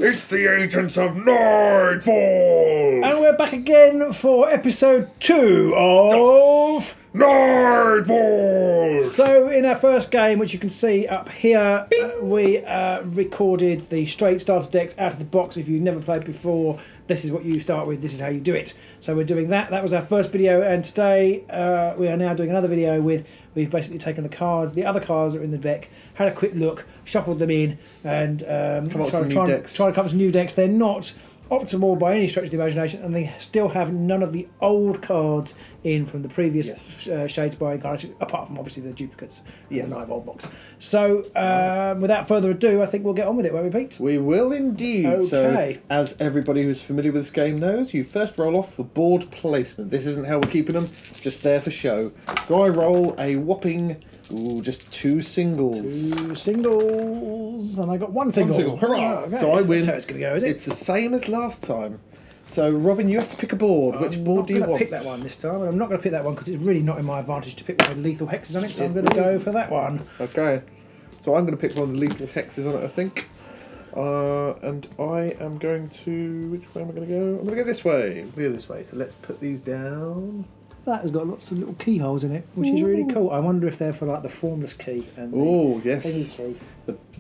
It's the agents of Nightvault! And we're back again for episode 2 of Nightvault! So in our first game, which you can see up here, we recorded the straight starter decks out of the box. If you've never played before, this is what you start with, this is how you do it. So we're doing that. That was our first video, and today we are now doing another video with, we've basically taken the cards, the other cards that are in the deck, had a quick look, shuffled them in, and try to come up with some new decks. They're not optimal by any stretch of the imagination, and they still have none of the old cards in from the previous Shadespire incarnation, apart from obviously the duplicates in the Nightvault box. So without further ado, I think we'll get on with it, won't we, Pete? We will indeed. Okay. So, as everybody who's familiar with this game knows, you first roll off for board placement. This isn't how we're keeping them, just there for show. So I roll a whopping, just 2 singles. 2 singles, and I got 1 single. 1 single, hurrah! Oh, okay. So I win. That's how it's going to go, is it? It's the same as last time. So, Robin, you have to pick a board. Which board do you want? I'm going to pick that one this time, and I'm not going to pick that one because it's really not in my advantage to pick one with lethal hexes on it, so I'm going to go for that one. Okay. So I'm going to pick one with lethal hexes on it, I think. And I am going to... Which way am I going to go? I'm going to go this way. I'm going to go this way. So let's put these down. That has got lots of little keyholes in it, which is really cool. I wonder if they're for like the formless key and the thingy key.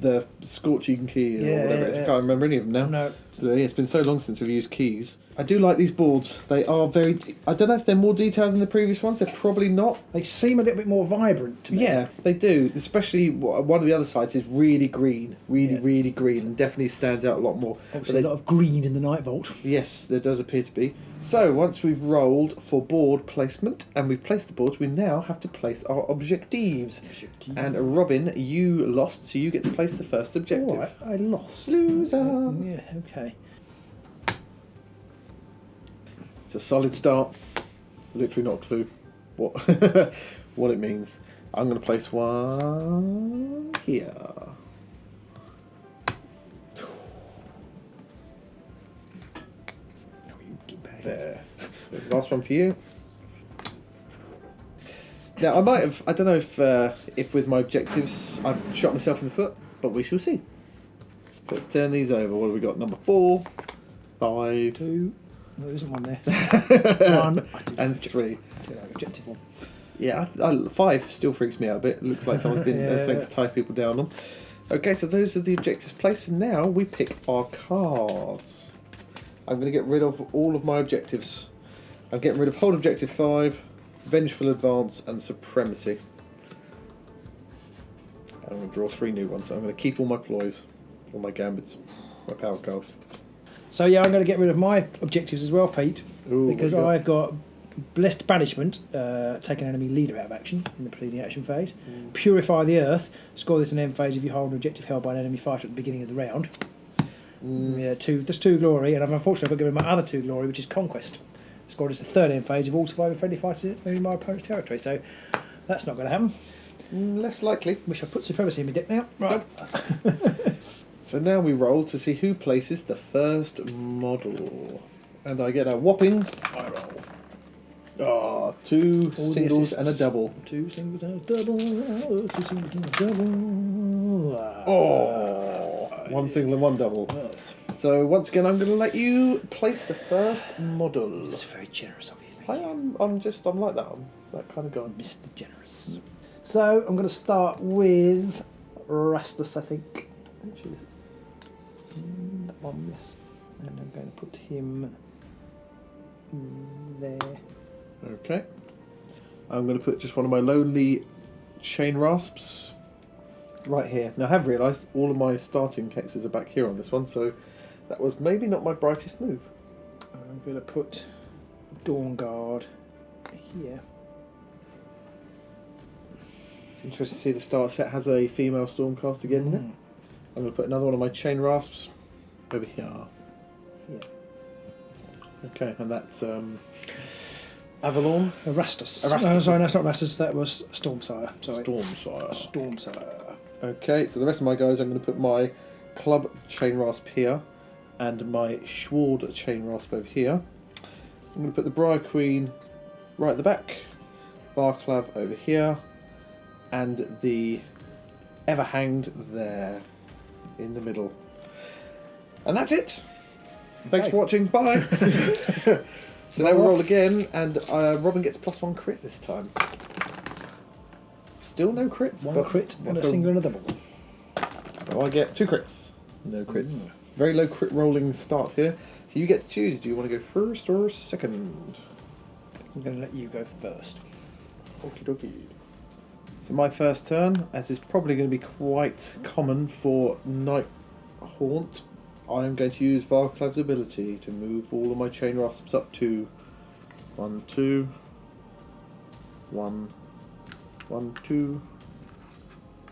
The scorching key or whatever it is. I can't remember any of them now. No. But, it's been so long since we've used keys. I do like these boards. They are very... I don't know if they're more detailed than the previous ones. They're probably not. They seem a little bit more vibrant to me. Yeah, they do. Especially one of the other sides is really green. Really green, and definitely stands out a lot more. Obviously a lot of green in the Nightvault. Yes, there does appear to be. So, once we've rolled for board placement, and we've placed the boards, we now have to place our objectives. And Robin, you lost, so you get to place the first objective. All right, I lost. Loser. Yeah, okay. It's a solid start. Literally not a clue what what it means. I'm going to place one here. There. So last one for you. Now I might have. I don't know if with my objectives I've shot myself in the foot, but we shall see. So let's turn these over. What have we got? Number 4, 5, 2. There isn't one there. 1 and 3. Objective 1. Yeah, 5 still freaks me out a bit. It looks like someone's been saying to tie people down on. Okay, so those are the objectives placed, and now we pick our cards. I'm going to get rid of all of my objectives. I'm getting rid of Hold Objective 5, Vengeful Advance, and Supremacy. I'm going to draw 3 new ones, so I'm going to keep all my ploys, all my gambits, my power cards. So yeah, I'm going to get rid of my objectives as well, Pete, because I've got Blessed Banishment, take an enemy leader out of action in the preceding action phase. Purify the Earth, score this in end phase if you hold an objective held by an enemy fighter at the beginning of the round. Yeah, there's 2 glory, and I've unfortunately got to give my other 2 glory, which is Conquest. Scored as the third end phase of all surviving friendly fighters in my opponent's territory, so that's not going to happen. Less likely. Wish I put Supremacy in my deck now. Right. So now we roll to see who places the first model. And I get a whopping... I roll. 2 singles and a double. 2 singles and a double. 2 singles and a double. 1 single and 1 double. Yes. So once again, I'm going to let you place the first model. That's very generous of you. I'm like that. I'm that kind of guy. Mr. Generous. So I'm going to start with Rastus, I think, which is that one. Yes, and I'm going to put him there. Okay. I'm going to put just one of my lonely chain rasps right here. Now I have realised all of my starting hexes are back here on this one, so that was maybe not my brightest move. I'm going to put Dawn Guard here. It's interesting to see the start set has a female Stormcast again in it. I'm going to put another one of my chain rasps over here. Okay, and that's Averon. Rastus. Rastus. Sorry, no, it's not Rastus. That was Stormsire. Sorry. Stormsire. Stormsire. Okay, so the rest of my guys, I'm going to put my Club chain rasp here, and my Sword chain rasp over here. I'm going to put the Briar Queen right at the back, Barclav over here, and the Everhanged there in the middle. And that's it. Thanks Okay. for watching. Bye. So now we roll again, and Robin gets +1 crit this time. Still no crits. One but crit and a so- single and a double. So I get 2 crits. No crits. Very low crit rolling start here. So you get to choose. Do you want to go first or second? I'm going to let you go first. Okie dokie. So my first turn, as is probably going to be quite common for Nightvault, I am going to use Varclav's ability to move all of my chain rasps up to 1, 2, 1, 1, 2,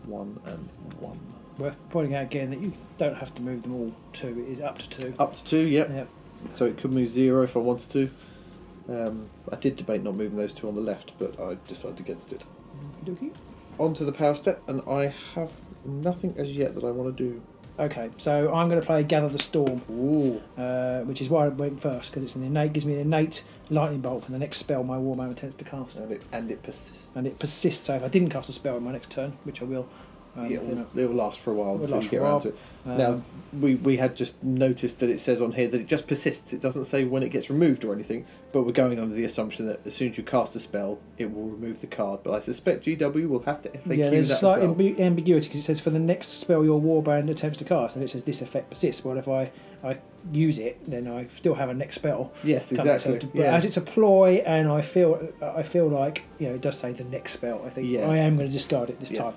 1, and 1. Worth pointing out again that you don't have to move them all 2. It is up to 2. Up to 2, yep. Yep. So it could move 0 if I wanted to. I did debate not moving those 2 on the left, but I decided against it. Okey-dokey. On to the power step, and I have nothing as yet that I want to do. Okay, so I'm going to play Gather the Storm, Ooh. which is why I went first, because it's an innate, gives me an innate lightning bolt for the next spell my war mammoth tends to cast. And it persists. And it persists, so if I didn't cast a spell in my next turn, which I will, It will last for a while It'll until last you for get a around while. to it. Now, we had just noticed that it says on here that it just persists. It doesn't say when it gets removed or anything, but we're going under the assumption that as soon as you cast a spell, it will remove the card. But I suspect GW will have to FAQ yeah, there's that a slight as well. ambiguity because it says for the next spell your warband attempts to cast, and it says this effect persists. But if I use it, then I still have a next spell. Yes, come back. exactly. But as it's a ploy, and I feel like it does say the next spell. I think Yeah. I am going to discard it this Yes. time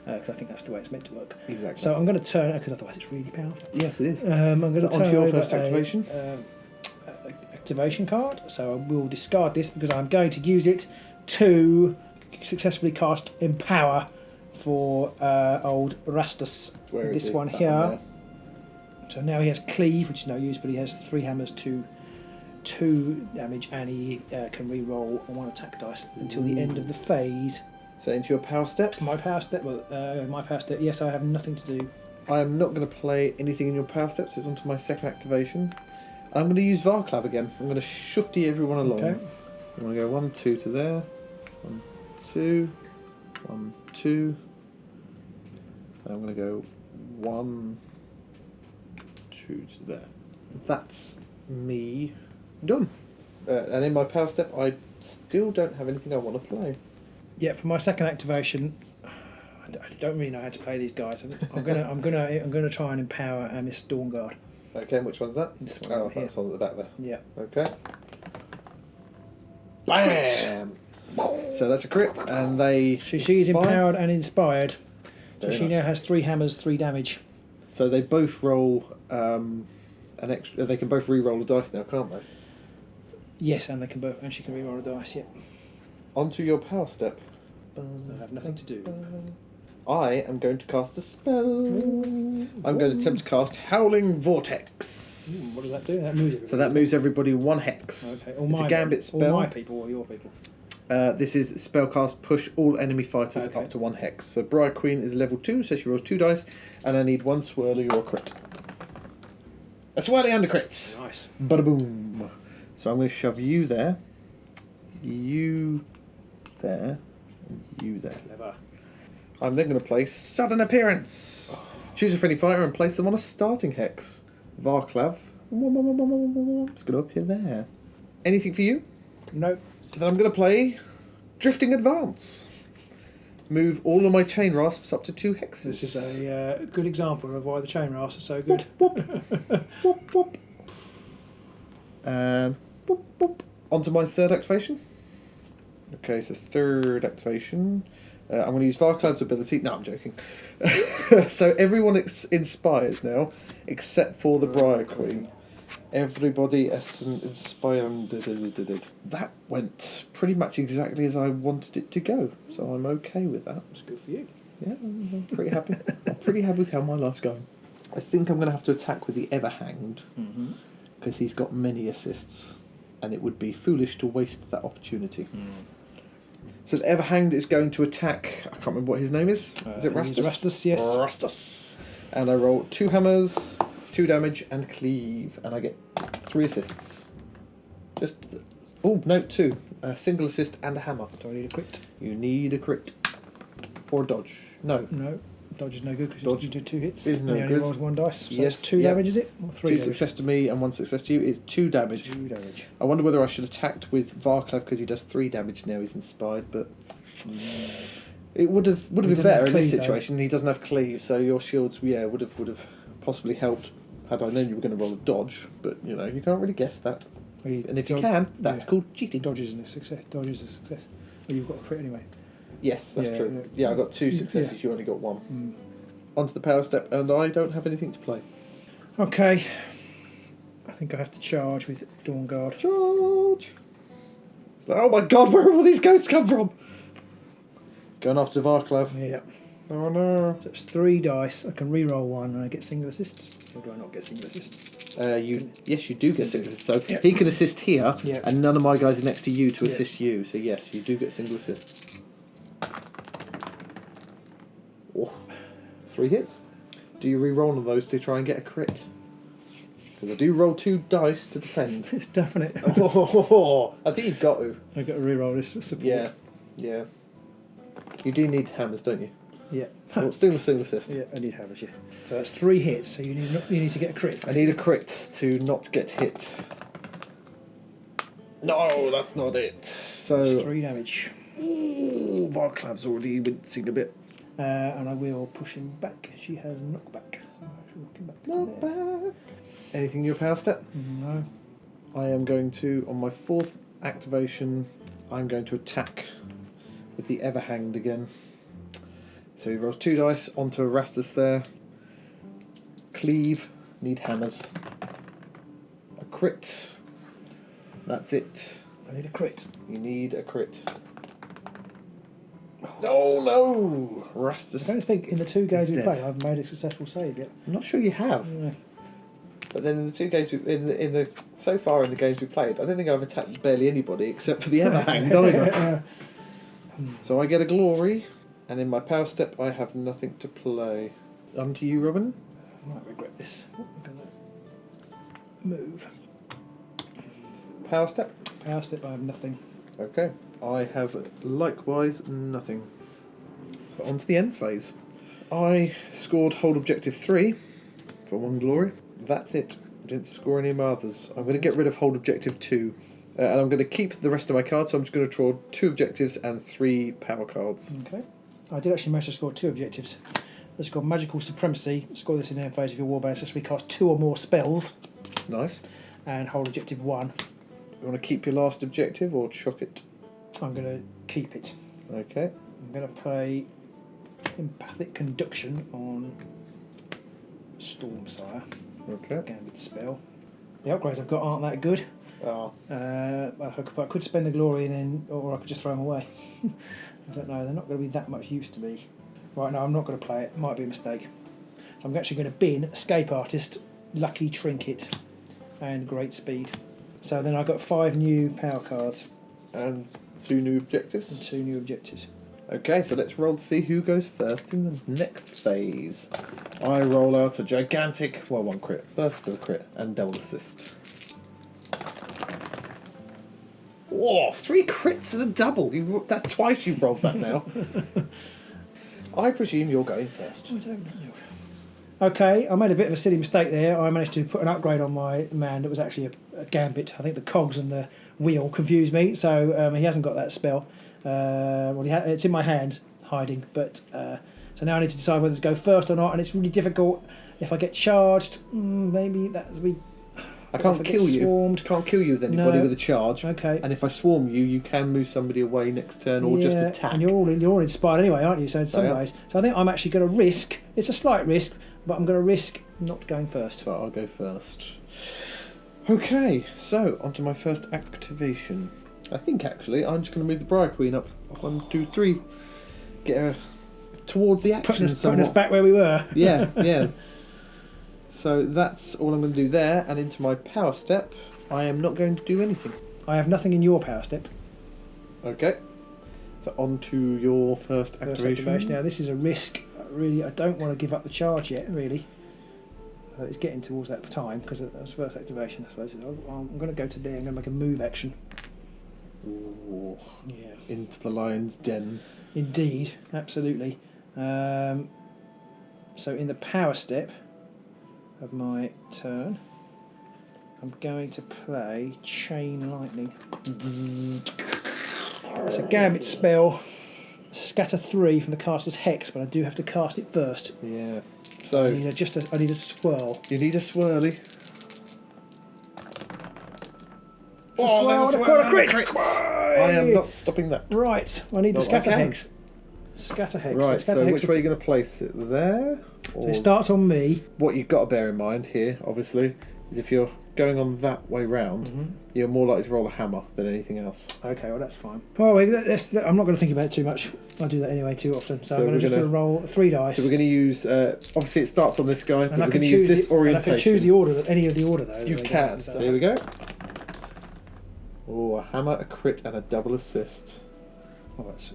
because I think that's the way it's meant to work. Exactly. So I'm going to turn because otherwise it's really powerful. Yes, it is. I'm going So to turn onto your over first activation. activation card. So I will discard this because I'm going to use it to successfully cast Empower for old Rastus. Where is This it? one That here. there. So now he has Cleave, which is no use, but he has 3 hammers, 2 damage, and he can re-roll 1 attack dice until the end of the phase. So into your power step. My power step, yes, I have nothing to do. I am not going to play anything in your power steps. It's onto my second activation. I'm going to use Varclav again. I'm going to shufty everyone along. Okay. I'm going to go 1, 2 to there. 1, 2. 1, 2. And I'm going to go 1, 2 to there. That's me done. And in my power step, I still don't have anything I want to play. Yeah, for my second activation, I don't really know how to play these guys. I'm gonna try and empower Miss Stormguard. Okay, and which one's that? This one Oh, over here. that's on at the back there. Yeah. Okay. Bam! So that's a crit, and they. She's inspire. empowered and inspired. So Very she nice. now has 3 hammers, 3 damage. So they both roll an extra. They can both re-roll a dice now, can't they? Yes, and she can re-roll a dice. Yeah. Onto your power step. I have nothing to do. I am going to cast a spell. I'm going to attempt to cast Howling Vortex. What does that do? That moves everybody. So that moves everybody 1 hex. Okay. It's a gambit spell. All my people or your people. This is spellcast push all enemy fighters Okay. up to 1 hex. So Briar Queen is level 2, so she rolls 2 dice, and I need 1 swirly or a crit. A swirly and a crit. Nice. Bada boom. So I'm going to shove you there, you there, and you there. Clever. I'm then going to play Sudden Appearance. Choose a friendly fighter and place them on a starting hex. Varclav. It's going to appear there. Anything for you? Nope. Then I'm going to play Drifting Advance. Move all of my chain rasps up to 2 hexes. This is a good example of why the chain rasps are so good. Whoop, whoop. And whoop, whoop. Onto my third activation. Okay, so third activation. I'm going to use Varclad's ability. No, I'm joking. So everyone inspires now, except for the Briar Queen. Everybody is inspired. That went pretty much exactly as I wanted it to go, so I'm okay with that. That's good for you. Yeah, I'm pretty happy. I'm pretty happy with how my life's going. I think I'm going to have to attack with the Everhanged, because he's got many assists, and it would be foolish to waste that opportunity. So the Everhanged is going to attack. I can't remember what his name is. Is it Rastus? Rastus, yes. Rastus. And I roll 2 hammers, 2 damage, and cleave, and I get 3 assists. No, 2. A single assist and a hammer. Do I need a crit? You need a crit or a dodge. No, No. Dodge is no good because Dodge you do 2 hits. is no He only good. rolls 1 dice. So Yes, it's 2 yeah. damage, is it? Or 3 2 damage? success to me and 1 success to you is 2 damage. 2 damage. I wonder whether I should have attacked with Varklav because he does 3 damage now. He's inspired, but it would have been doesn't better have in this cleave, though. situation. He doesn't have cleave, so your shields, would have possibly helped had I known you were going to roll a dodge. But you can't really guess that. And if you can, that's called cheating. Dodge isn't a success. Dodge is a success. Well, you've got a crit anyway. Yes, that's Yeah, true. yeah. Yeah, I got 2 successes. You only got 1. Onto the power step, and I don't have anything to play. Okay. I think I have to charge with Dawn Guard. Charge! It's like, oh my god, where have all these ghosts come from? Going after Varklav. Yeah. Oh no. So it's 3 dice. I can re-roll 1 and I get single assists. Or do I not get single assists? Yes, you do get single assist. So Yeah. he can assist here, Yeah. and none of my guys are next to you to Yeah. assist you. So yes, you do get single assist. Oh, 3 hits. Do you re-roll on those to try and get a crit? Because I do roll 2 dice to defend. It's definite. I think you've got to. I've got to re-roll this for support. Yeah. You do need hammers, don't you? Yeah. Well, still a single assist. Yeah, I need hammers, yeah. So that's 3 hits, so you need to get a crit. I need a crit to not get hit. No, that's not it. So It's 3 damage. Ooh, Varklav's already wincing a bit. And I will push him back. She has knockback. So I shall knock him back. Not there. bad. Anything in your power step? No. I am going to, on my 4th activation, I'm going to attack with the Everhanged again. So he rolls 2 dice onto Erastus there. Cleave, need hammers. A crit. That's it. I need a crit. You need a crit. Oh no! I Erastus. don't think in the 2 games He's we dead. played I've made a successful save yet. I'm not sure you have. Yeah. But then in the 2 games, in the so far in the games we played, I don't think I've attacked barely anybody except for the Everhanged either. So I get a glory, and in my power step I have nothing to play. On to you, Robin. I might regret this. I'm going to move. Power step. Power step, I have nothing. Okay. I have likewise nothing. So on to the end phase. I scored hold objective 3 for 1 glory. That's it. Didn't score any others. I'm going to get rid of hold objective 2. And I'm going to keep the rest of my cards, so I'm just going to draw 2 objectives and 3 power cards. Okay. I did actually manage to score 2 objectives. I scored Magical Supremacy. Score this in the end phase of your warband. So we cast 2 or more spells. Nice. And hold objective 1. You want to keep your last objective or chuck it? I'm going to keep it. Okay. I'm going to play Empathic Conduction on Stormsire. Okay. Gambit spell. The upgrades I've got aren't that good. Oh. I could spend the glory and then, or I could just throw them away. I don't know. They're not going to be that much use to me. Right, no, I'm not going to play it. It might be a mistake. I'm actually going to bin Escape Artist, Lucky Trinket, and Great Speed. So then I've got 5 new power cards And 2 new objectives. and 2 new objectives. Okay, so let's roll to see who goes first in the next phase. I roll out a gigantic, 1 crit, burst of crit, and double assist. Whoa, 3 crits and a double. That's twice you've rolled that now. I presume you're going first. I don't know. Okay, I made a bit of a silly mistake there. I managed to put an upgrade on my man that was actually a gambit. I think the cogs and the wheel confused me, so he hasn't got that spell. Well, it's in my hand, hiding. But so now I need to decide whether to go first or not, and it's really difficult. If I get charged, maybe that's we. I can't kill you. Swarmed. Can't kill you with anybody No. with a charge. Okay. And if I swarm you, you can move somebody away next turn or just attack. And you're all inspired anyway, aren't you? So in some yeah. ways, so I think I'm actually going to risk. It's a slight risk, but I'm going to risk not going first. So I'll go first. Okay, so onto my first activation. I think actually I'm just going to move the Briar Queen up 1, 2, 3. Get her toward the action. Putting us back where we were. Yeah, yeah. So that's all I'm going to do there, and into my power step, I am not going to do anything. I have nothing in your power step. Okay. So on to your first activation. Now this is a risk. Really, I don't want to give up the charge yet. Really, it's getting towards that time because that's first activation. I suppose I'm going to go to there. I'm going to make a move action. Ooh, Yeah. into the lion's den. Indeed, absolutely. So in the power step of my turn, I'm going to play Chain Lightning. It's a gambit spell. Scatter 3 from the caster's hex, but I do have to cast it first. Yeah. So I need a swirl. you need a swirly. Swirl and a crit! I am not stopping that. Right, I need the Well, scatter I can. hex. Scatter hex. Right, scatter so hex which way are you going to place it? There? So Or it starts on me. what you've got to bear in mind here, obviously, is if you're going on that way round, you're more likely to roll a hammer than anything else. Okay, well that's fine. Well, I'm not going to think about it too much. I do that anyway too often. So I'm we're just going to roll 3 dice. So we're going to use, obviously it starts on this guy, but and we're I going can to use choose this the, and I orientation. can choose the order, any of the order though. You that they can. go, So here we go. Oh, a hammer, a crit, and a double assist. Oh, that's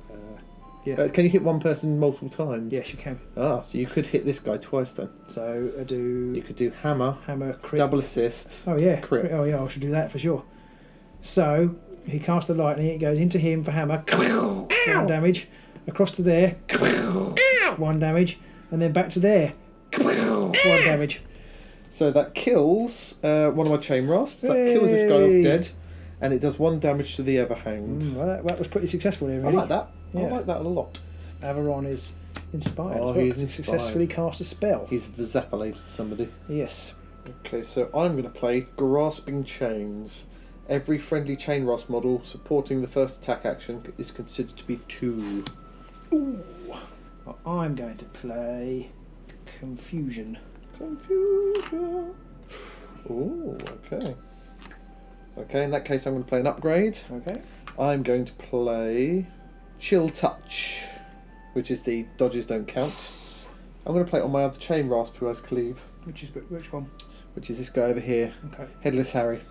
yeah. Can you hit one person multiple times? Yes, you can. Ah, so you could hit this guy twice then. So I do You could do hammer, crit. double assist. Oh yeah, crit. Oh yeah, I should do that for sure. So he casts the lightning. It goes into him for hammer. 1 damage. Across to there. 1 damage, and then back to there. 1 damage. So that kills one of my chain rasps. That kills this guy off dead, and it does 1 damage to the Everhanged. Well, that was pretty successful here. I Really. like that. I Yeah. like that a lot. Averon is inspired Oh, as well. he's 'Cause he inspired. successfully cast a spell. He's vazapilated somebody. Yes. Okay, so I'm going to play Grasping Chains. Every friendly chain rasp model supporting the first attack action is considered to be 2. Ooh. Well, I'm going to play Confusion. Confusion. Ooh, okay. Okay, in that case I'm going to play an upgrade. Okay. I'm going to play Chill Touch, which is the dodges don't count. I'm going to play it on my other chain rasp who has cleave, Which one? which is this guy over here, Okay. Headless Harry.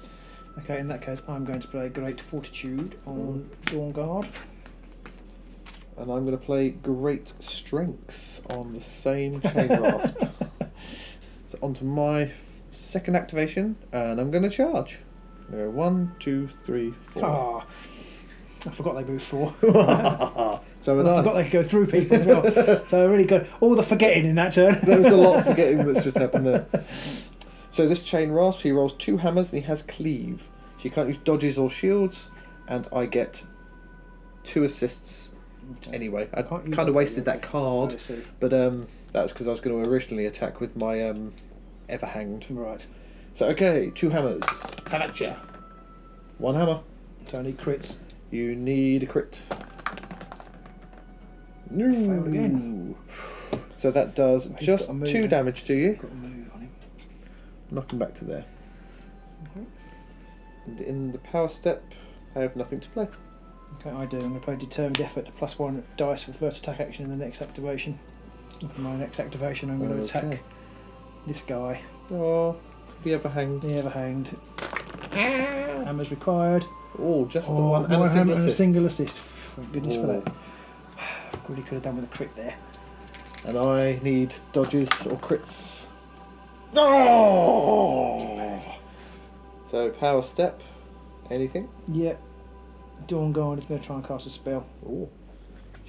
Okay, in that case, I'm going to play Great Fortitude on Dawn Guard. And I'm going to play Great Strength on the same chain rasp. So onto my second activation, and I'm going to charge. There, 1, 2, 3, 4. Ah, I forgot they moved 4. So I would I. forgot they could go through people as well. So I really got all the forgetting in that turn. There was a lot of forgetting that's just happened there. So this chain rasp, he rolls 2 hammers and he has cleave. So you can't use dodges or shields, and I get 2 assists anyway. I Can't use kind of dodges, wasted okay. that card, I see. but that was because I was going to originally attack with my Everhanged. Right. So okay, 2 hammers. Have at ya. 1 hammer. So I need crits. You need a crit. No. Failed again. So that does He's just got a move 2 then. damage to you. Got a move on him. Knock him back to there. Okay. And in the power step, I have nothing to play. Okay, I do. I'm going to play Determined Effort, +1 dice for first attack action in the next activation. And for my next activation, I'm going to Okay. attack this guy, Oh, the Everhanged. the Everhanged. Hammers required. Oh, just the one and a hammer single and a assist. single assist. Thank goodness for Oh. that. Really could have done with a crit there. And I need dodges or crits. Oh! So power step. Anything? Yep. Dawn Guard is going to try and cast a spell. Oh,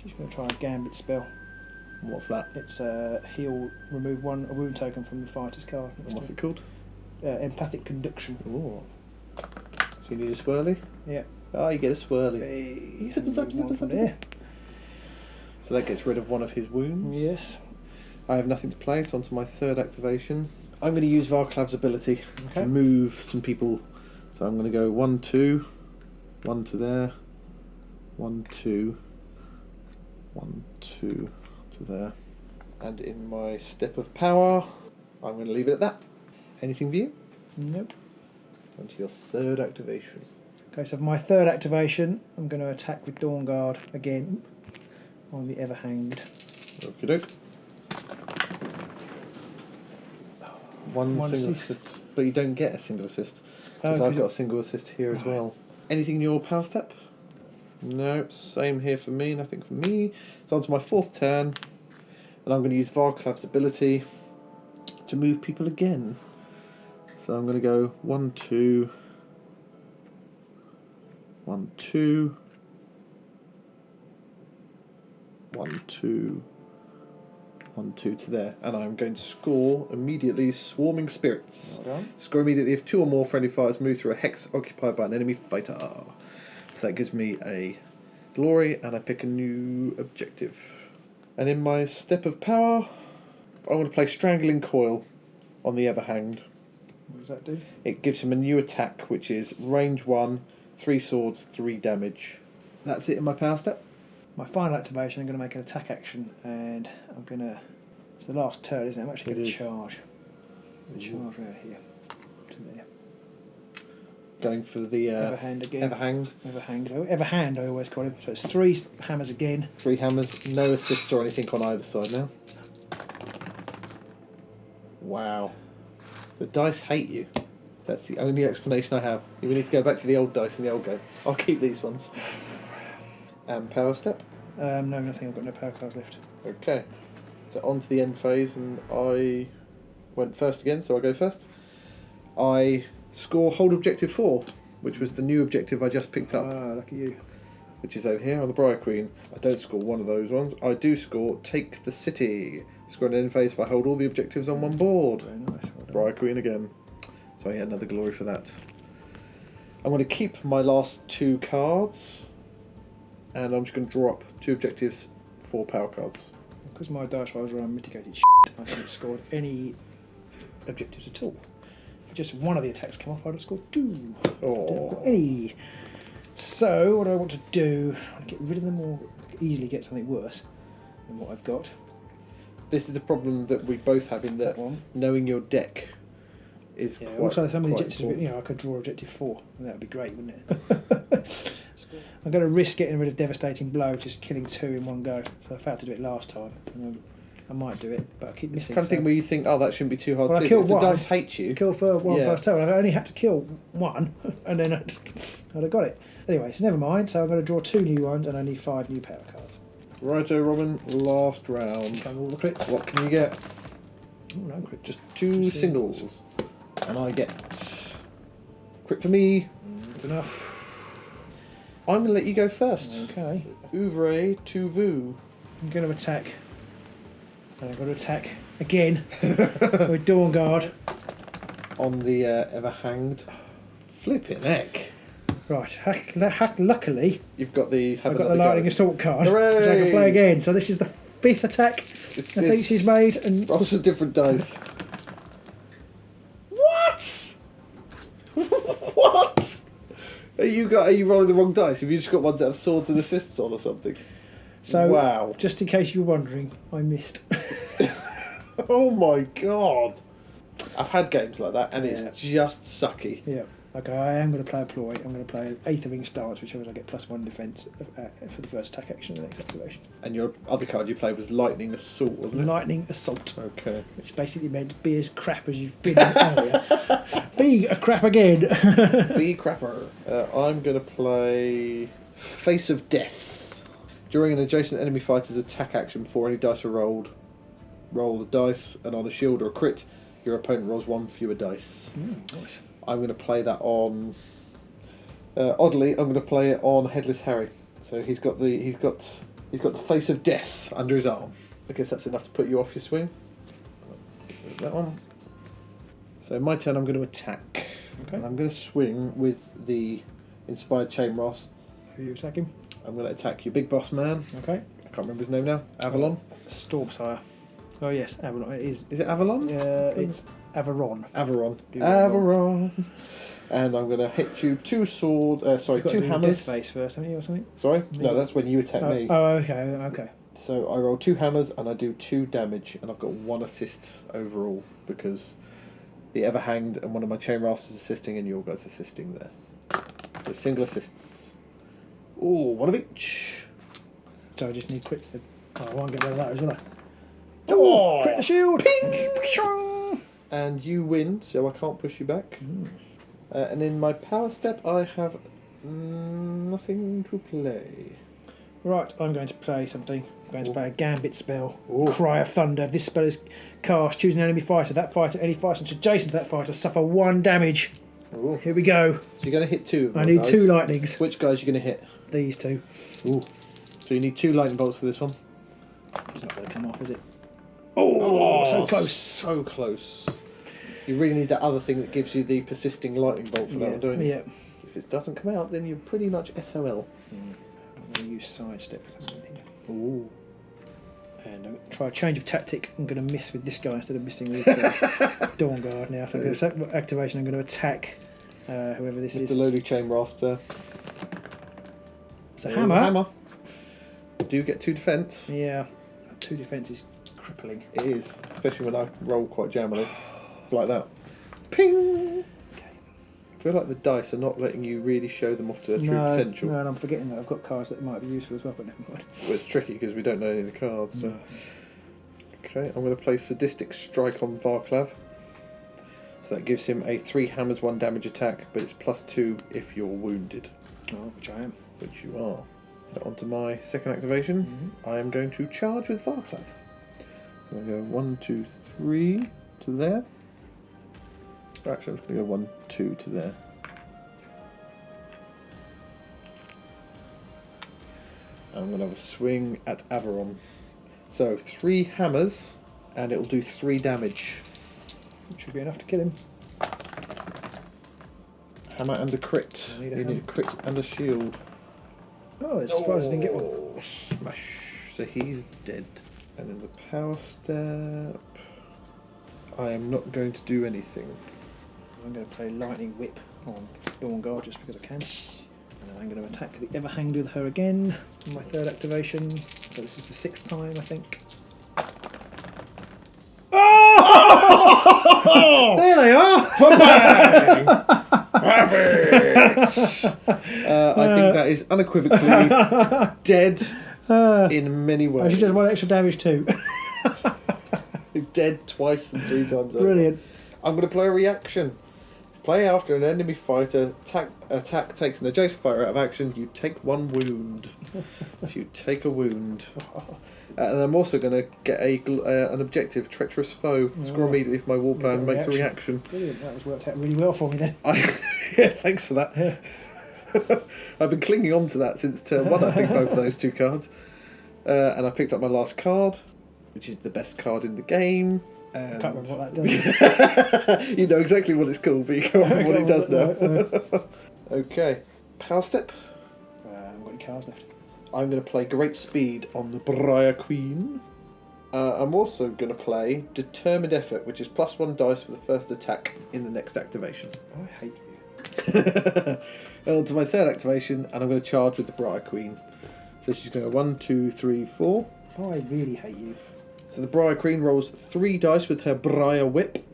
She's going to try a Gambit spell. what's that? It's heal, remove a wound token from the fighter's card. And what's it called? Empathic Conduction. Oh. So you need a swirly? Yeah. Oh, you get a swirly. Hey, Zip, zip, zip, one from zip, there. So that gets rid of one of his wounds. Yes. I have nothing to play, so on to my third activation. I'm going to use Varklav's ability Okay. to move some people. So I'm going to go 1, 2, 1 to there, 1, 2, 1, 2 to there. And in my step of power, I'm going to leave it at that. Anything for you? Nope. On to your third activation. Okay, so for my third activation, I'm going to attack with Dawn Guard again on the Everhanged. Okie doke. One One single assist. assist. But you don't get a single assist. Because I've got a single assist here as well. Anything in your power step? No, same here for me, nothing for me. So on to my fourth turn. And I'm going to use Varklav's ability to move people again. So I'm going to go 1, 2, 1, 2, 1, 2, 1, 2 to there. And I'm going to score immediately Swarming Spirits. Well done. Score immediately if 2 or more friendly fighters move through a hex occupied by an enemy fighter. So that gives me a glory, and I pick a new objective. And in my step of power, I want to play Strangling Coil on the Everhanged. What does that do? It gives him a new attack, which is range 1, 3 swords, 3 damage. That's it in my power step. My final activation, I'm going to make an attack action, and I'm going to... It's the last turn, isn't it? I'm actually going to charge. Charge out here. To there. Going for the Everhand again. Everhanged. Everhand, I always call him. So it's 3 hammers again. 3 hammers, no assists or anything on either side now. Wow. The dice hate you. That's the only explanation I have. You need to go back to the old dice in the old game. I'll keep these ones. And power step. No, nothing. I've got no power cards left. Okay. So on to the end phase, and I went first again, so I'll go first. I score hold objective 4, which was the new objective I just picked up. Ah, lucky you. Which is over here on the Briar Queen. I don't score one of those ones. I do score take the city. Score an end phase if I hold all the objectives on one board. Very nice. Well done. Briar Queen again. So I get another glory for that. I'm going to keep my last 2 cards, and I'm just going to draw up 2 objectives, 4 power cards. Because my dice rolls are unmitigated I haven't scored any objectives at all. If just one of the attacks come off, I'd have scored 2. Oh. Don't got any. So, what do I want to do? I want to get rid of them or easily get something worse than what I've got. This is the problem that we both have in that one. knowing your deck is Yeah, quite also, some of the quite objectives, important. you know, I could draw objective 4, and that would be great, wouldn't it? I'm going to risk getting rid of Devastating Blow, just killing 2 in one go. So I failed to do it last time. And I might do it, but I keep missing. Kind of thing where you think, oh, that shouldn't be too hard Well, to I do. killed If the one. dice hate you. Kill for one Yeah. first turn. I only had to kill 1, and then I'd have got it. Anyway, so never mind. So I'm going to draw 2 new ones, and I need 5 new power cards. Righto, Robin. Last round. Come all the crits. What can you get? Oh, no crits. Just 2 singles. And I get crit for me. That's enough. I'm going to let you go first. Okay. Ouvre to vous. I'm going to attack. And I'm going to attack again with Dawn Guard. On the Everhanged. Flipping heck. Right. Luckily, You've got the... I've got the Lightning Assault card, Hooray! which I can play again. So this is the 5th attack I think she's made. And Roll some different dice. What? What? Are you rolling the wrong dice? Have you just got ones that have swords and assists on or something? so, wow. just in case you were wondering, I missed. Oh my god. I've had games like that and Yeah. it's just sucky. Yeah. Okay, I am going to play a ploy. I'm going to play an Aethering Stance, which means I get +1 defence for the first attack action and the next activation. And your other card you played was Lightning Assault, wasn't it? Lightning Assault, Okay. which basically meant be as crap as you've been earlier. Be a crap again. Be crapper. I'm going to play Face of Death. During an adjacent enemy fighter's attack action before any dice are rolled, roll the dice, and on a shield or a crit, your opponent rolls 1 fewer dice. Nice. I'm going to play that on. Oddly, I'm going to play it on Headless Harry. So he's got the Face of Death under his arm. I guess that's enough to put you off your swing. That one. So my turn. I'm going to attack. Okay. And I'm going to swing with the Inspired Chain Ross. Who are you attacking? I'm going to attack your big boss man. Okay. I can't remember his name now. Avalon. Stormsire. Oh yes, Avalon. It is. Is it Avalon? It's Averon. Averon. Do Averon. And I'm going to hit you 2 sword. Sorry, You've got 2 to do hammers. Death face first, haven't you, or something? Sorry? No, that's when you attack me. Oh, okay. So I roll 2 hammers and I do 2 damage, and I've got 1 assist overall because the Everhanged and one of my Chain Rasters assisting and your guys assisting there. So single assists. Ooh, 1 of each. So I just need crits then. Oh, I won't get rid of that as well. Oh, Crit the shield! and you win, so I can't push you back. And in my power step, I have nothing to play. Right, I'm going to play something. I'm going to play a Gambit spell. Ooh. Cry of Thunder. If this spell is cast, choose an enemy fighter. That fighter, any fighter adjacent to that fighter, suffer 1 damage. Ooh. Here we go. So you're going to hit 2. I need guys. 2 lightnings. Which guys are you going to hit? These 2. Ooh. So you need 2 lightning bolts for this one. It's not going to come off, is it? Oh, so close. So close. You really need that other thing that gives you the persisting lightning bolt for that one, don't you? Yeah. If it doesn't come out, then you're pretty much SOL. I'm going to use sidestep. Ooh. And I'm going to try a change of tactic. I'm going to miss with this guy instead of missing with Dawn Guard now. So I'm going to activation. I'm going to attack whoever this is. The Lowly Chain Rafter. It's a hammer. Do get 2 defence. Yeah, 2 defence is crippling. It is, especially when I roll quite jammily. Like that. Ping! Okay. I feel like the dice are not letting you really show them off to their true potential. No, and I'm forgetting that I've got cards that might be useful as well, but never mind. Well, it's tricky because we don't know any of the cards. So. No. Okay, I'm going to play Sadistic Strike on Varklav. So that gives him a 3 hammers 1 damage attack, but it's +2 if you're wounded. Oh, which I am. Which you are. So onto my second activation. I am going to charge with Varklav. So I go 1, 2, 3 to there. Actually, I'm just going to go 1, 2 to there. I'm going to have a swing at Averon. So 3 hammers, and it'll do 3 damage. Should be enough to kill him. Hammer and a crit. I need a You need a crit and a shield. Oh, it's surprised I didn't get one. Oh, smash. So he's dead. And in the power step, I am not going to do anything. I'm going to play Lightning Whip on Dawn Guard just because I can. And then I'm going to attack the Everhanged with her again on my 3rd activation. So this is the 6th time, I think. Oh! There they are! Have it! I think that is unequivocally dead in many ways. I should just 1 extra damage too. Dead twice and 3 times over. Brilliant. I'm going to play a reaction. Play after an enemy fighter attack takes an adjacent fighter out of action, you take 1 wound. So you take a wound. And I'm also going to get an objective, Treacherous Foe. Score immediately if my war plan makes a reaction. Brilliant, that was worked out really well for me then. Yeah, thanks for that. Yeah. I've been clinging on to that since turn 1, I think, both of those 2 cards. And I picked up my last card, which is the best card in the game. I can't remember what that does. You know exactly what it's called, but you can't remember what it does now. Okay, power step. I haven't got any cards left. I'm going to play Great Speed on the Briar Queen. I'm also going to play Determined Effort, which is +1 dice for the first attack in the next activation. I hate you. And on to my 3rd activation, and I'm going to charge with the Briar Queen. So she's going to go 1, 2, 3, 4. Oh, I really hate you. So the Briar Queen rolls 3 dice with her Briar Whip,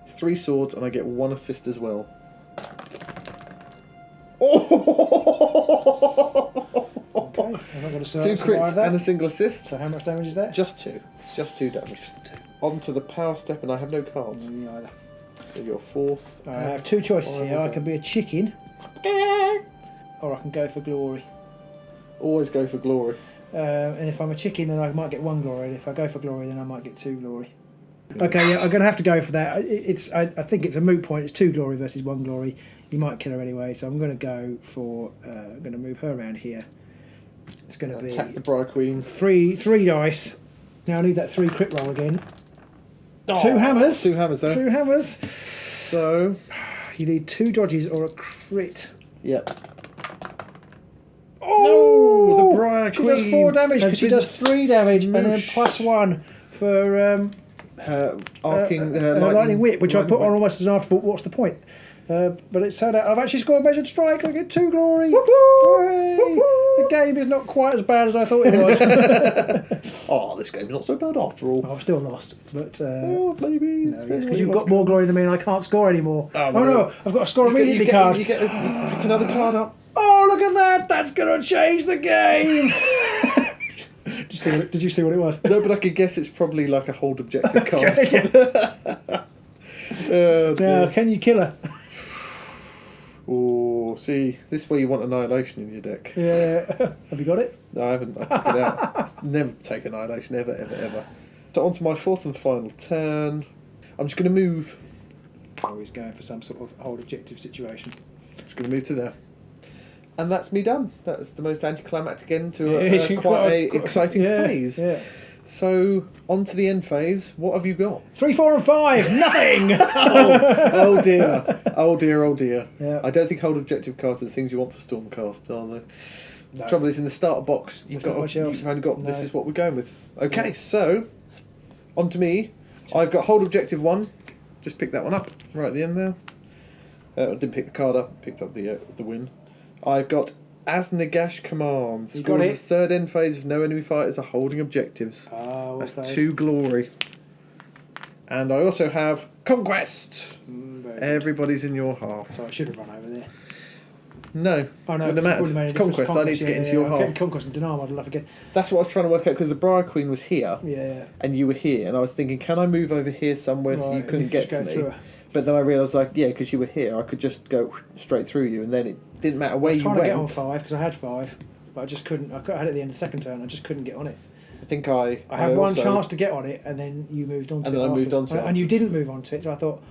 3 swords, and I get 1 assist as well. Oh! Okay, I'm not going to 2 crits that. and a single assist. So how much damage is that? Just 2. Just 2 damage. On to the power step, and I have no cards. Me either. So you're 4th. I have 2 choices here. I can be a chicken, or I can go for glory. Always go for glory. And if I'm a chicken, then I might get 1 glory. And if I go for glory, then I might get 2 glory. Okay, yeah, I'm going to have to go for that. I think it's a moot point. It's 2 glory versus 1 glory. You might kill her anyway, so I'm going to go for. I'm going to move her around here. It's going to be attack the Briar Queen. 3 dice. Now I need that 3 crit roll again. 2 hammers. 2 hammers there. 2 hammers. So you need 2 dodges or a crit. Yep. Oh, no, the Briar She Queen does 4 damage has because she been does 3 damage and then smooshed. +1 for her arcing her lightning whip, which I put on whip. almost as an afterthought. What's the point? But it turned out I've actually scored measured strike. I get 2 glory. Hooray! The game is not quite as bad as I thought it was. Oh, this game's not so bad after all. I've still lost, but Oh, maybe. no, yes, because you've got more glory than me and I can't score anymore. Oh, No, I've got to score immediately card. You pick another card up. Oh, look at that! That's going to change the game. Did you see what it was? No, but I could guess it's probably like a hold objective card. Now, can you kill her? Oh, see, this is where you want Annihilation in your deck. Yeah. Have you got it? No, I haven't. I took it out. Never take Annihilation, ever, ever, ever. So on to my 4th and final turn. I'm just going to move. Always going for some sort of hold objective situation. Just going to move to there. And that's me done. That's the most anticlimactic end to Yeah, it's quite an exciting yeah, phase. Yeah. So, on to the end phase. What have you got? 3, 4, and 5. Nothing. Oh dear. Oh dear, oh dear. Yeah. I don't think hold objective cards are the things you want for Stormcast, are they? No. The trouble is, in the starter box, you've There's not much else. only got this No. is what we're going with. Okay, so, on to me. I've got hold objective 1. Just pick that one up right at the end there. I didn't pick the card up, picked up the win. I've got As Nagash commands. You Scored got in it. the third end phase if no enemy fighters are holding objectives. Oh, That's okay. 2 glory. And I also have Conquest. Very good. Everybody's in your half. So I should have run over there. No, Oh no, wouldn't have mattered. It's Conquest. I need to get into your I'm half. getting Conquest and Denial. I'd love again. That's what I was trying to work out because the Briar Queen was here Yeah. and you were here, and I was thinking, can I move over here somewhere so you Right, couldn't get just to go me? through her. But then I realised, like, yeah, because you were here, I could just go straight through you, and then it didn't matter I where was you trying went. to get on 5 because I had 5, but I just couldn't. I had it at the end of the second turn. I just couldn't get on it. I think I I had one also- chance to get on it, and then you moved on to And it. then I moved afterwards. on to it and you didn't move on to it. So I thought,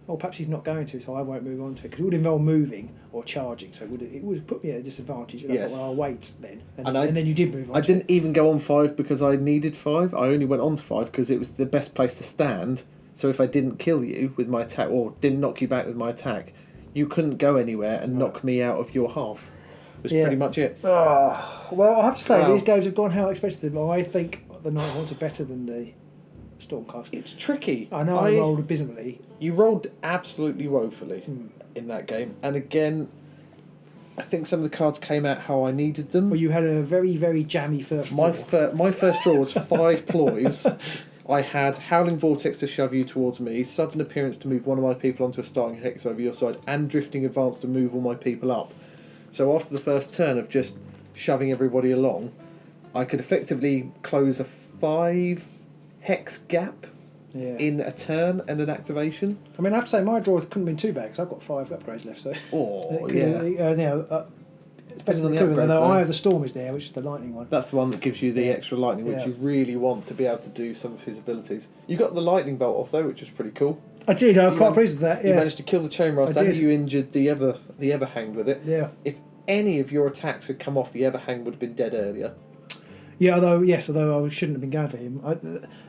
oh, perhaps he's not going to, so I won't move on to it because it would involve moving or charging. So it would put me at a disadvantage. And I Yes. thought, well, I'll wait then. And then you did move on. I to didn't it. even go on 5 because I needed 5. I only went on to 5 because it was the best place to stand. So if I didn't kill you with my attack or didn't knock you back with my attack, you couldn't go anywhere and knock me out of your half. Was Yeah. pretty much it. Well, I have to say Wow. these games have gone how I expected them. I think the Nightvault are better than the Stormcast. It's tricky. I know I rolled abysmally. You rolled absolutely woefully Hmm. in that game. And again, I think some of the cards came out how I needed them. Well, you had a very, very jammy first My draw. my first draw was 5 ploys. I had Howling Vortex to shove you towards me, Sudden Appearance to move one of my people onto a starting hex over your side, and Drifting Advance to move all my people up. So after the first turn of just shoving everybody along, I could effectively close a 5 hex gap Yeah. in a turn and an activation. I mean, I have to say my draw couldn't have been too bad because I've got 5 upgrades left. So Oh, it yeah. could- it's better Depends on than the the upgrades, Though though. Eye of the Storm is there, which is the lightning one. That's the one that gives you the Yeah. extra lightning, which Yeah. you really want to be able to do some of his abilities. You got the lightning bolt off though, which was pretty cool. I did. I was You quite man- pleased with that. You Yeah. managed to kill the chain rust I and did. you injured the ever hanged with it. Yeah. If any of your attacks had come off, the ever hanged would have been dead earlier. Yeah. Although I shouldn't have been going for him.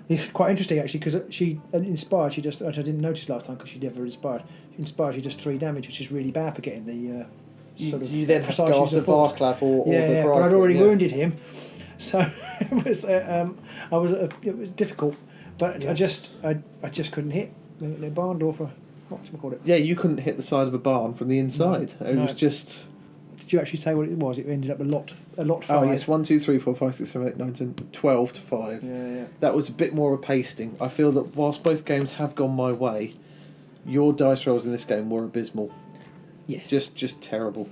It's quite interesting actually because she inspired. She just which I didn't notice last time because she never inspired. She inspired. She just 3 damage, which is really bad for getting the. You then have to precise go use after of force. Varklav or Yeah, the yeah, Briar. but I'd already yeah. wounded him, so it was difficult. But I just couldn't hit the barn door for whatchamacallit. Yeah, you couldn't hit the side of a barn from the inside. It No. was just. Did you actually say what it was? It ended up a lot. Oh 5. yes, 1, 2, 3, 4, 5, 6, 7, 8, 9, 10, 12 to 5. Yeah. That was a bit more of a pasting. I feel that whilst both games have gone my way, your dice rolls in this game were abysmal. Yes. Just terrible.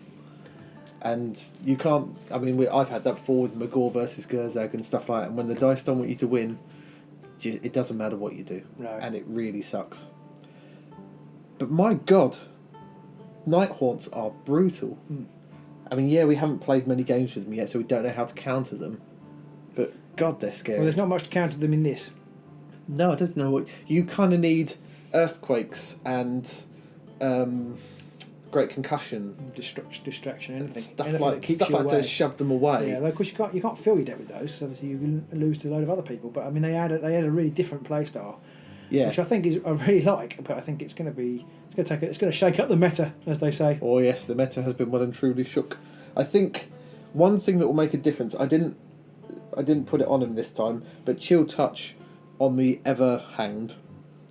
And you can't. I mean, I've had that before with Magor versus Gerzag and stuff like that. And when the dice don't want you to win, it doesn't matter what you do, No. and it really sucks. But my God, Night Haunts are brutal. I mean, yeah, we haven't played many games with them yet, so we don't know how to counter them. But God, they're scary. Well, there's not much to counter them in this. No, I don't know what you kind of need. Earthquakes and Great Concussion, Distraction, anything. stuff anything like that keeps stuff you like away. to shove them away. Yeah, of course you can't fill your deck with those because obviously you lose to a load of other people. But I mean, they had a really different play style, Yeah. which I think I really like. But I think it's going to shake up the meta, as they say. Oh yes, the meta has been well and truly shook. I think one thing that will make a difference. I didn't put it on him this time, but Chill Touch on the Ever Hanged.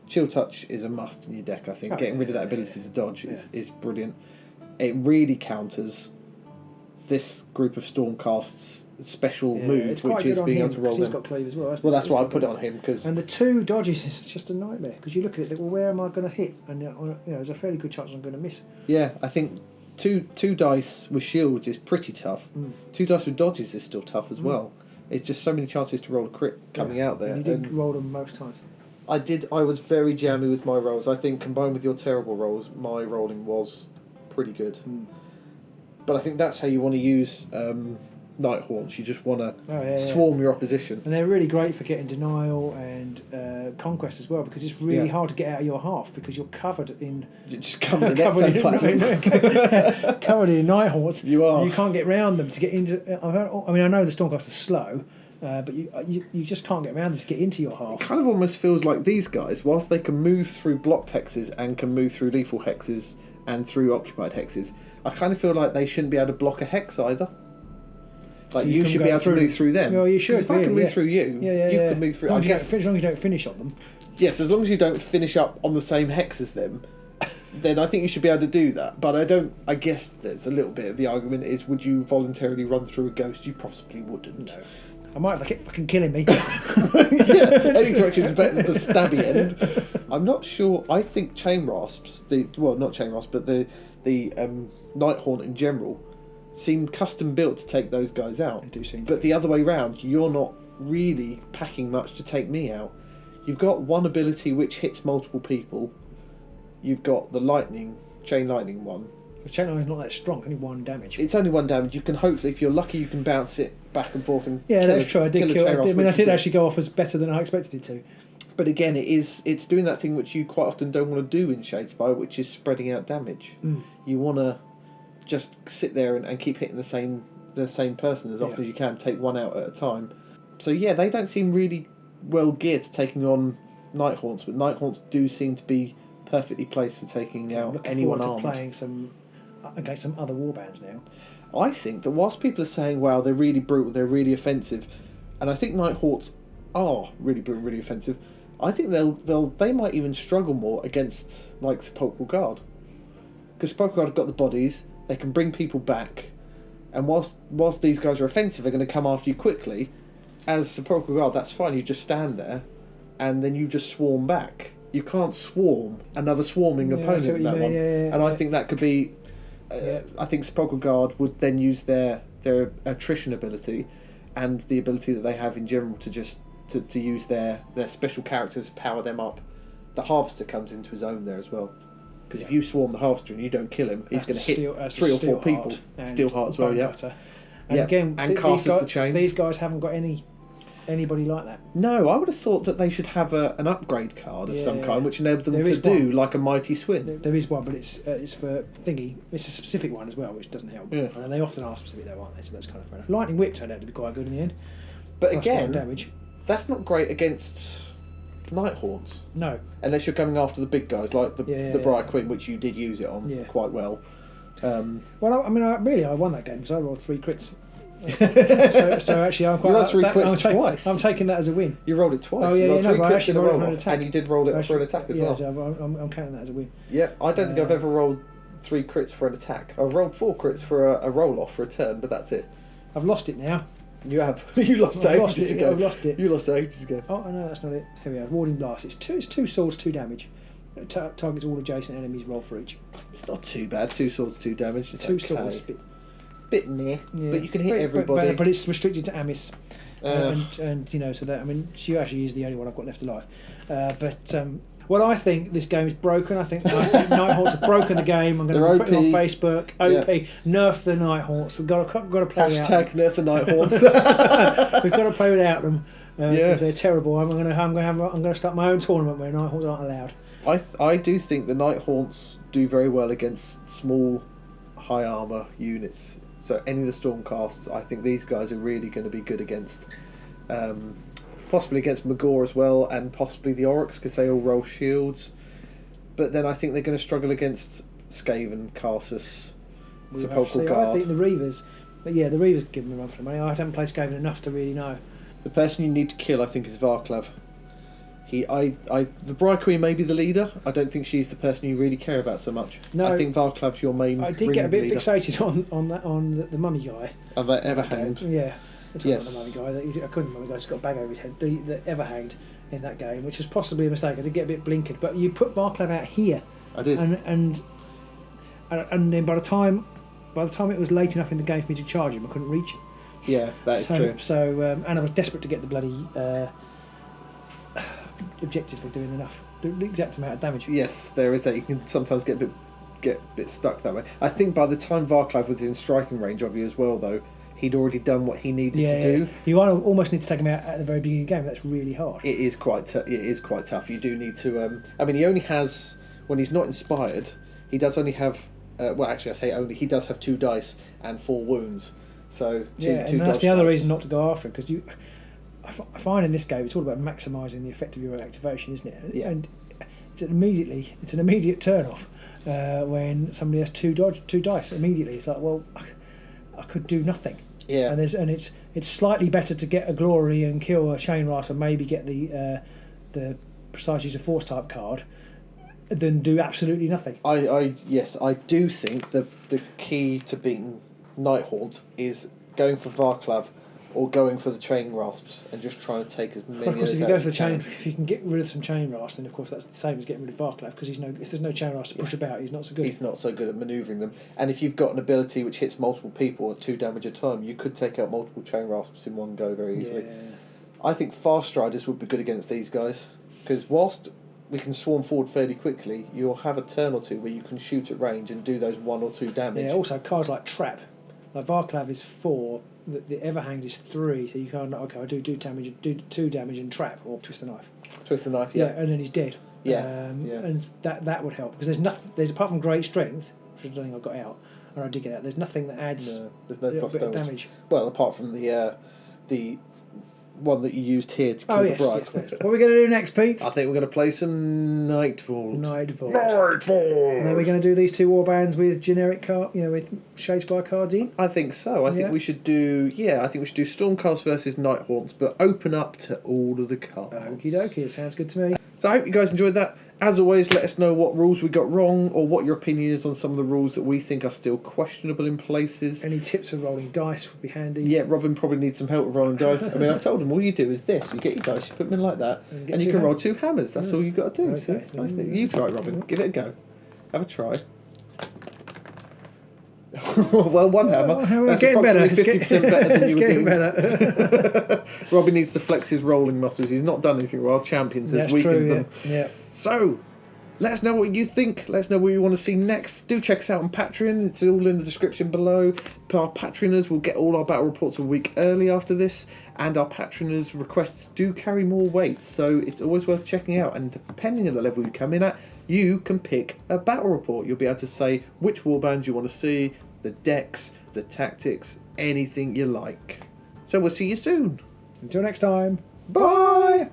Chill Touch is a must in your deck. I think getting rid of that ability to dodge is brilliant. It really counters this group of Stormcast's special move, it's quite which good is on being him able to roll because he's them. got cleave as well. Well, that's why I put it on him because And the 2 dodges is just a nightmare because you look at it, think, well, where am I going to hit? And there's a fairly good chance I'm going to miss. yeah, I think two dice with shields is pretty tough. 2 dice with dodges is still tough as well. It's just so many chances to roll a crit coming out there. And you did roll them most times. I was very jammy with my rolls. I think combined with your terrible rolls, my rolling was pretty good. But I think that's how you want to use Night Haunts. You just want to swarm your opposition. And they're really great for getting denial and conquest as well because it's really hard to get out of your half because you're covered in You're just covered in ectoplasm. covered in Night Haunts. You are. You can't get round them to get into. I mean, I know the Stormcast are slow, but you just can't get around them to get into your half. It kind of almost feels like these guys, whilst they can move through blocked hexes and can move through lethal hexes and through occupied hexes, I kind of feel like they shouldn't be able to block a hex either. Like, So you should be able to move through them. Well, you should. If I can move through you, you can move through. As long as you don't finish on them. Yes, as long as you don't finish up on the same hex as them, then I think you should be able to do that. But I guess there's a little bit of the argument is, would you voluntarily run through a ghost? You possibly wouldn't. No. I might if they keep fucking killing me. Any direction is better than the stabby end. I'm not sure. I think chain rasps, not chain rasps, but the Nighthaunt in general, seem custom built to take those guys out. They do seem. But the other way round, you're not really packing much to take me out. You've got one ability which hits multiple people. You've got the chain lightning one. The chain lightning's not that strong, only 1 damage. It's only 1 damage. You can hopefully, if you're lucky, you can bounce it back and forth and that's true. I did kill. I did actually go off as better than I expected it to. But again, it's doing that thing which you quite often don't want to do in Shadespire, which is spreading out damage. You want to just sit there and keep hitting the same person as often as you can. Take one out at a time. So yeah, they don't seem really well geared to taking on Nighthaunts, but Nighthaunts do seem to be perfectly placed for taking out anyone armed. Playing against some other warbands now. I think that whilst people are saying, wow, they're really brutal, they're really offensive, and I think Nighthawks are really brutal, really offensive, I think they might even struggle more against like Sepulchral Guard, because Sepulchral Guard have got the bodies, they can bring people back, and whilst these guys are offensive, they're going to come after you quickly. As Sepulchral Guard, that's fine. You just stand there, and then you just swarm back. You can't swarm another swarming opponent in that one, and I think that could be. I think Sepulchral Guard would then use their attrition ability, and the ability that they have in general to just to use their special characters, power them up. The Harvester comes into his own there as well, because if you swarm the Harvester and you don't kill him, he's going to hit 3 or 4 people. Steel Heart as well, And again, and casters the chains. These guys haven't got anybody like that. No, I would have thought that they should have an upgrade card of some kind, which enabled them to do like a Mighty Swin. There is one, but it's for thingy. It's a specific one as well, which doesn't help. Yeah. And they often are specific though, aren't they? So that's kind of fair enough. Lightning Whip turned out to be quite good in the end. But Plus again, 1 damage. That's not great against Nighthaunts. No. Unless you're coming after the big guys, like the Briar Queen, which you did use it on quite well. Well, I won that game because I rolled 3 crits. so actually, I'm quite. You rolled 3 crits twice. I'm taking that as a win. You rolled it twice. Oh yeah, you rolled 3 crits in a roll off, and you did roll it for an attack as well. Yeah, I'm counting that as a win. Yeah, I don't think I've ever rolled 3 crits for an attack. I've rolled 4 crits for a roll off for a turn, but that's it. I've lost it now. You have. You lost it ages ago. I've lost it. You lost it ages ago. Oh no, that's not it. Here we are. Warding Blast. It's 2 swords, 2 damage. It targets all adjacent enemies. Roll for each. It's not too bad. 2 swords, 2 damage. It's 2 swords. Bit meh, but you can hit everybody. But it's restricted to Amis, and so that she actually is the only one I've got left alive. Well, I think this game is broken. I think Nighthawks have broken the game. I'm going to put it on Facebook. OP, nerf the Nighthawks. We've got to play without them. Nerf the Nighthawks. We've got to play without them because they're terrible. I'm going to start my own tournament where Nighthawks aren't allowed. I do think the Nighthawks do very well against small, high armor units. So any of the Stormcasts, I think these guys are really going to be good against. Possibly against Magor as well, and possibly the Oryx, because they all roll shields. But then I think they're going to struggle against Skaven, Karsus, Sepulchral Guard. I think the Reavers, the Reavers give them a run for the money. I haven't played Skaven enough to really know. The person you need to kill, I think, is Varklav. The Briar Queen may be the leader. I don't think she's the person you really care about so much. No, I think Varklav's your main. I did get a bit fixated on the mummy guy. Oh, that Everhanged. Yeah. Yes. The mummy guy. I couldn't. Mummy guy's got a bag over his head. The Everhanged in that game, which was possibly a mistake. I did get a bit blinkered, but you put Varklav out here. I did. And then by the time it was late enough in the game for me to charge him, I couldn't reach him. Yeah, that is true. So and I was desperate to get the bloody. Objective for doing the exact amount of damage. Yes, there is that. You can sometimes get a bit stuck that way. I think by the time Varklav was in striking range of you as well, though, he'd already done what he needed to do. You almost need to take him out at the very beginning of the game. That's really hard. It is quite tough. You do need to. He only has, when he's not inspired, he does only have. He does have 2 dice and 4 wounds. So two and that's the other reason not to go after him, because I find in this game it's all about maximising the effect of your activation, isn't it? Yeah. And it's an immediate turn off when somebody has two dice immediately. It's like, well, I could do nothing. Yeah. And it's slightly better to get a glory and kill a chain rasp and maybe get the precise use of force type card than do absolutely nothing. Yes, I do think the key to beating Nightvault is going for Varklav or going for the chain rasps and just trying to take as many. Of course, of if those you out go as for the chain, can. if you can get rid of some chain rasp, then of course that's the same as getting rid of Varklav because if there's no chain rasp to push about, he's not so good. He's not so good at manoeuvring them. And if you've got an ability which hits multiple people at 2 damage a time, you could take out multiple chain rasps in one go very easily. Yeah. I think fast riders would be good against these guys because whilst we can swarm forward fairly quickly, you'll have a turn or two where you can shoot at range and do those 1 or 2 damage. Yeah. Also, cards like Trap, like Varklav is 4. The Everhanged is 3, so you can't. Okay, I do damage, do 2 damage and Trap or Twist the Knife. Twist the Knife, yeah. And then he's dead. Yeah, And that would help because there's nothing. There's apart from Great Strength, which is the thing I got out, and I did get out. There's nothing that adds there's no a plus bit of damage. damage. Well, apart from the one that you used here to kill the bride. Yes. What are we going to do next, Pete? I think we're going to play some Nightvault. Nightvault. Nightvault. And then we're going to do these 2 warbands with generic card, with Shadespire cards in. I think so. I think we should do. Yeah, I think we should do Stormcast versus Nighthaunts, but open up to all of the cards. Okie dokie, it sounds good to me. So I hope you guys enjoyed that. As always, let us know what rules we got wrong or what your opinion is on some of the rules that we think are still questionable in places. Any tips for rolling dice would be handy. Yeah, Robin probably needs some help with rolling dice. I mean, I've told him all you do is this. You get your dice, you put them in like that, and you can roll 2 hammers. That's all you've got to do. Okay. See? It's nice. You try, Robin. Give it a go. Have a try. Well, 1 hammer. That's getting better. approximately 50% better than It's you were getting doing. better. Robin needs to flex his rolling muscles. He's not done anything well. Champions has That's weakened true, them. yeah. So, let us know what you think. Let us know what you want to see next. Do check us out on Patreon. It's all in the description below. Our Patreoners will get all our battle reports a week early after this. And our Patreoners' requests do carry more weight. So, it's always worth checking out. And depending on the level you come in at, you can pick a battle report. You'll be able to say which warbands you want to see, the decks, the tactics, anything you like. So, we'll see you soon. Until next time. Bye!